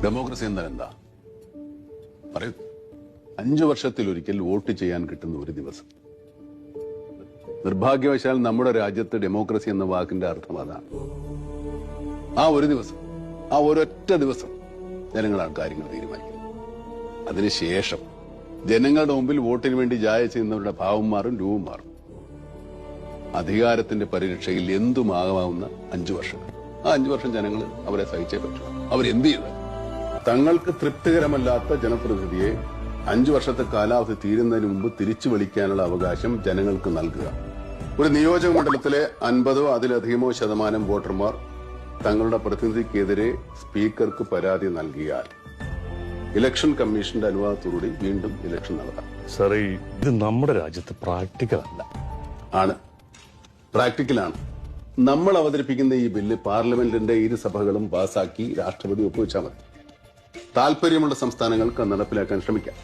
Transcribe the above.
Democracy എന്നാൽ എന്താ പറയൂ? 5 വർഷത്തിലൊരിക്കൽ വോട്ട് ചെയ്യാൻ കിട്ടുന്ന ഒരു ദിവസം. നിർഭാഗ്യവശാൽ നമ്മുടെ രാജ്യത്ത് ഡെമോക്രസി എന്ന വാക്കിന്റെ അർത്ഥം അതാണ്. ആ ഒരു ദിവസം, ആ ഒരൊറ്റ ദിവസം ജനങ്ങളാണ് കാര്യങ്ങൾ തീരുമാനിക്കുന്നത്. അതിനുശേഷം ജനങ്ങളുടെ മുമ്പിൽ വോട്ടിന് വേണ്ടി ജായ ചെയ്യുന്നവരുടെ ഭാവം മാറും, രൂപം മാറും. അധികാരത്തിന്റെ പരിരക്ഷയിൽ എന്തുമാകാവുന്ന 5 വർഷങ്ങൾ. ആ 5 വർഷം ജനങ്ങൾ അവരെ സഹിച്ചേ പറ്റൂ. അവരെന്ത് ചെയ്ത തങ്ങൾക്ക് തൃപ്തികരമല്ലാത്ത ജനപ്രതിനിധിയെ 5 വർഷത്തെ കാലാവധി തീരുന്നതിന് മുമ്പ് തിരിച്ചു വിളിക്കാനുള്ള അവകാശം ജനങ്ങൾക്ക് നൽകുക. ഒരു നിയോജക മണ്ഡലത്തിലെ 50 അതിലധികമോ ശതമാനം വോട്ടർമാർ തങ്ങളുടെ പ്രതിനിധിക്കെതിരെ സ്പീക്കർക്ക് പരാതി നൽകിയാൽ ഇലക്ഷൻ കമ്മീഷന്റെ അനുവാദത്തോടുകൂടി വീണ്ടും ഇലക്ഷൻ നടത്താം. സാറേ, ഇത് നമ്മുടെ രാജ്യത്ത് പ്രാക്ടിക്കൽ അല്ല. ആണ്, പ്രാക്ടിക്കലാണ്. നമ്മൾ അവതരിപ്പിക്കുന്ന ഈ ബില്ല് പാർലമെന്റിന്റെ ഇരു സഭകളും പാസാക്കി രാഷ്ട്രപതി ഒപ്പുവെച്ചാൽ മതി. താല്പര്യമുള്ള സംസ്ഥാനങ്ങൾക്ക് നടപ്പിലാക്കാൻ ശ്രമിക്കാം.